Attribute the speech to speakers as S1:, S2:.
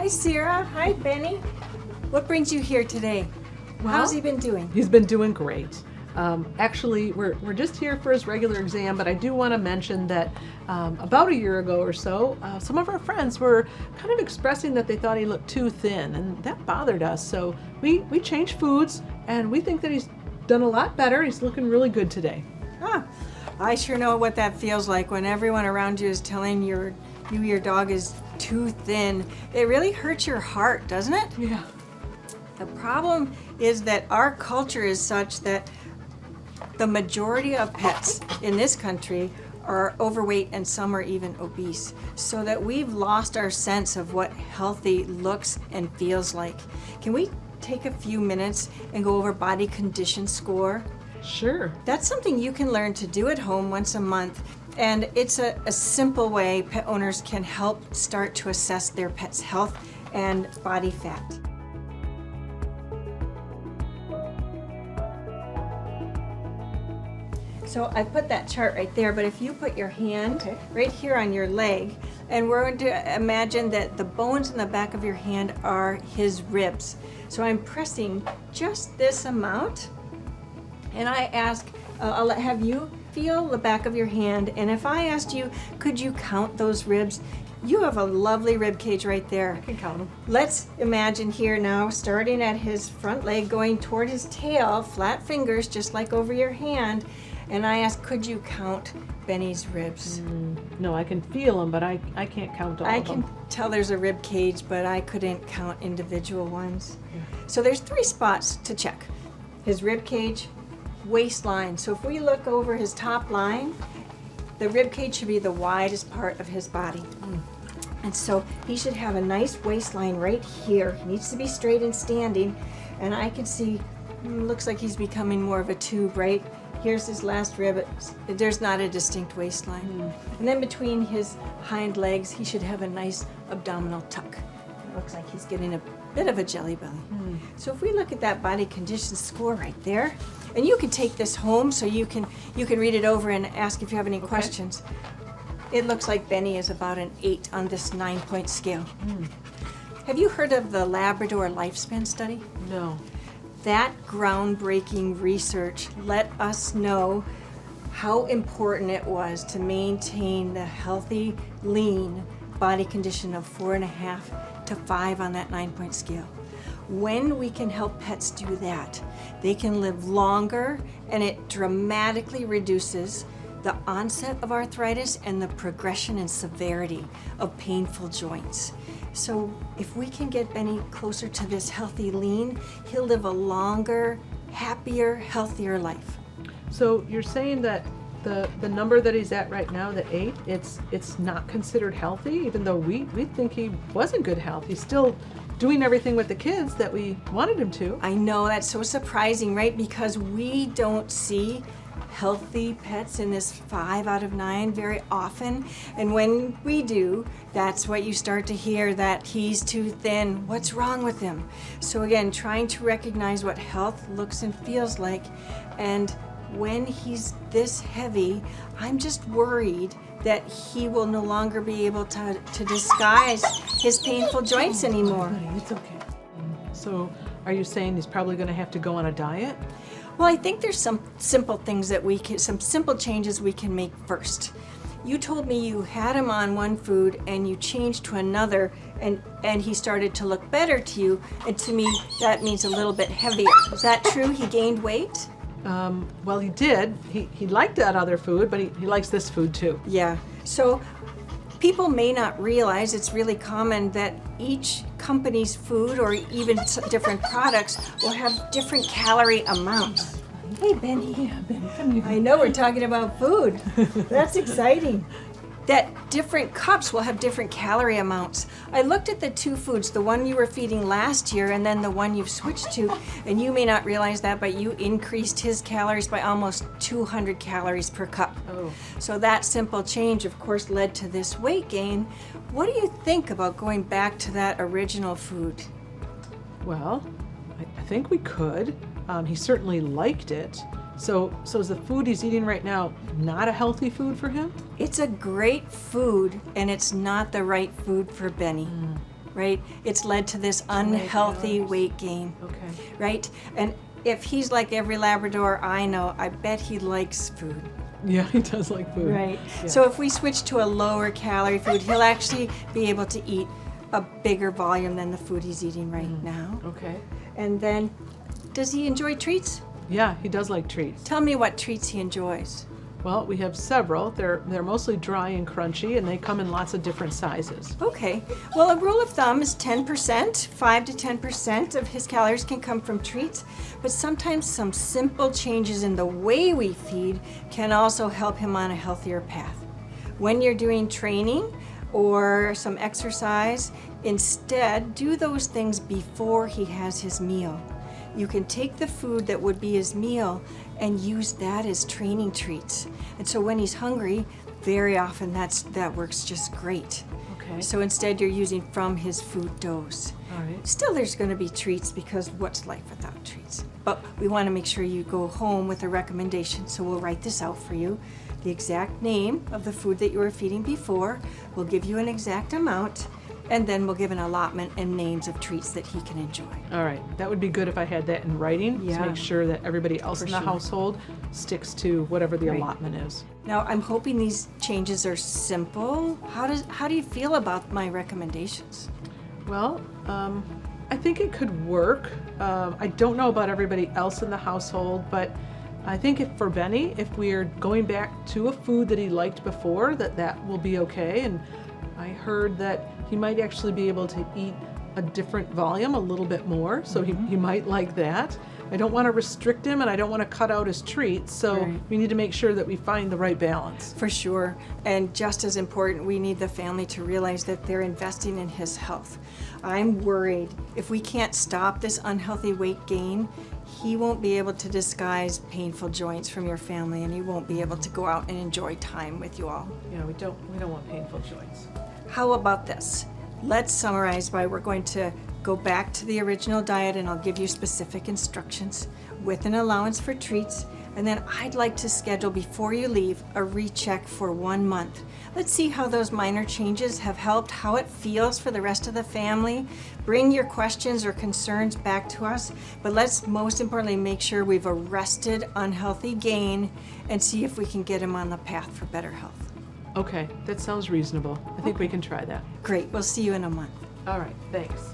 S1: Hi, Sarah. Hi, Benny. What brings you here today?
S2: Well,
S1: How's he been doing?
S2: He's been doing great. Actually, we're just here for his regular exam, but I do want to mention that about a year ago or so, some of our friends were kind of expressing that they thought he looked too thin, and that bothered us. So we changed foods, and we think that he's done a lot better. He's looking really good today.
S1: I sure know what that feels like when everyone around you is telling your dog is too thin. It really hurts your heart, doesn't it?
S2: Yeah.
S1: The problem is that our culture is such that the majority of pets in this country are overweight and some are even obese, so that we've lost our sense of what healthy looks and feels like. Can we take a few minutes and go over body condition score?
S2: Sure.
S1: That's something you can learn to do at home once a month, and it's a simple way pet owners can help start to assess their pet's health and body fat. So I put that chart right there, but if you put your hand right here on your leg, and we're going to imagine that the bones in the back of your hand are his ribs. So I'm pressing just this amount, and I ask, I'll have you feel the back of your hand, and if I asked you, could you count those ribs? You have a lovely rib cage right there.
S2: I can count them.
S1: Let's imagine here now, starting at his front leg, going toward his tail, flat fingers, just like over your hand, and I ask, could you count Benny's ribs?
S2: No, I can feel them, but I can't count all
S1: I
S2: of them.
S1: can tell there's a rib cage, but I couldn't count individual ones. So there's 3 spots to check. His rib cage, waistline. So if we look over his top line, the rib cage should be the widest part of his body. And so he should have a nice waistline right here. He needs to be straight and standing. And I can see, looks like he's becoming more of a tube, right? Here's his last rib. There's not a distinct waistline. And then between his hind legs, he should have a nice abdominal tuck. It looks like he's getting a bit of a jelly belly. So if we look at that body condition score right there, and you can take this home so you can read it over and ask if you have any questions. It looks like Benny is about an 8 on this 9-point scale. Have you heard of the Labrador lifespan study?
S2: No.
S1: That groundbreaking research let us know how important it was to maintain the healthy, lean body condition of 4.5 to 5 on that 9-point scale. When we can help pets do that, they can live longer, and it dramatically reduces the onset of arthritis and the progression and severity of painful joints. So if we can get Benny closer to this healthy lean, he'll live a longer, happier, healthier life.
S2: So you're saying that the number that he's at right now, the 8, it's not considered healthy, even though we think he was in good health. He's still doing everything with the kids that we wanted him to.
S1: I know, that's so surprising, right? Because we don't see healthy pets in this 5 out of 9 very often. And when we do, that's what you start to hear, that he's too thin. What's wrong with him? So again, trying to recognize what health looks and feels like. And when he's this heavy, I'm just worried that he will no longer be able to disguise his painful joints anymore.
S2: Buddy, it's okay. So are you saying he's probably going to have to go on a diet?
S1: Well, I think there's some simple things that some simple changes we can make first. You told me you had him on one food and you changed to another, and he started to look better to you, and to me that means a little bit heavier. Is that true? He gained weight?
S2: Well, he did. He liked that other food, but he likes this food too.
S1: Yeah. So people may not realize, it's really common that each company's food or even different products will have different calorie amounts. Hey, Benny.
S2: Yeah, Benny, come here.
S1: I know we're talking about food. That's exciting. That different cups will have different calorie amounts. I looked at the 2 foods, the one you were feeding last year and then the one you've switched to, and you may not realize that, but you increased his calories by almost 200 calories per cup.
S2: Oh.
S1: So that simple change, of course, led to this weight gain. What do you think about going back to that original food?
S2: Well, I think we could. He certainly liked it. So is the food he's eating right now not a healthy food for him?
S1: It's a great food, and it's not the right food for Benny. right? It's led to this unhealthy
S2: calories.
S1: weight gain,
S2: Okay.
S1: right? And if he's like every Labrador I know, I bet he likes food.
S2: Yeah, he does like food.
S1: Right.
S2: Yeah.
S1: So if we switch to a lower calorie food, he'll actually be able to eat a bigger volume than the food he's eating right now.
S2: Okay.
S1: And then, does he enjoy treats?
S2: Yeah, he does like treats.
S1: Tell me what treats he enjoys.
S2: Well, we have several. They're mostly dry and crunchy, and they come in lots of different sizes.
S1: Okay. Well, a rule of thumb is 10%, 5 to 10% of his calories can come from treats, but sometimes some simple changes in the way we feed can also help him on a healthier path. When you're doing training or some exercise, instead do those things before he has his meal. You can take the food that would be his meal and use that as training treats. And so when he's hungry, very often that works just great.
S2: Okay.
S1: So instead you're using from his food dose.
S2: All right.
S1: Still there's going to be treats because what's life without treats? But we want to make sure you go home with a recommendation. So we'll write this out for you. The exact name of the food that you were feeding before. We'll give you an exact amount. And then we'll give an allotment and names of treats that he can enjoy.
S2: All right. That would be good if I had that in writing
S1: Yeah.
S2: to make sure that everybody else
S1: For
S2: in the
S1: sure.
S2: household sticks to whatever the
S1: Right.
S2: allotment is.
S1: Now, I'm hoping these changes are simple. How do you feel about my recommendations?
S2: Well, I think it could work. I don't know about everybody else in the household, but I think for Benny, if we're going back to a food that he liked before, that will be okay. And I heard that he might actually be able to eat a different volume, a little bit more, so he might like that. I don't want to restrict him, and I don't want to cut out his treats, so
S1: Right.
S2: we need to make sure that we find the right balance.
S1: For sure. And just as important, we need the family to realize that they're investing in his health. I'm worried if we can't stop this unhealthy weight gain, he won't be able to disguise painful joints from your family, and he won't be able to go out and enjoy time with you all.
S2: Yeah, we don't want painful joints.
S1: How about this? Let's summarize why we're going to go back to the original diet, and I'll give you specific instructions with an allowance for treats. And then I'd like to schedule before you leave a recheck for 1 month. Let's see how those minor changes have helped, how it feels for the rest of the family. Bring your questions or concerns back to us, but let's most importantly make sure we've arrested unhealthy gain and see if we can get him on the path for better health.
S2: Okay, that sounds reasonable. I think we can try that.
S1: Great, we'll see you in a month.
S2: All right, thanks.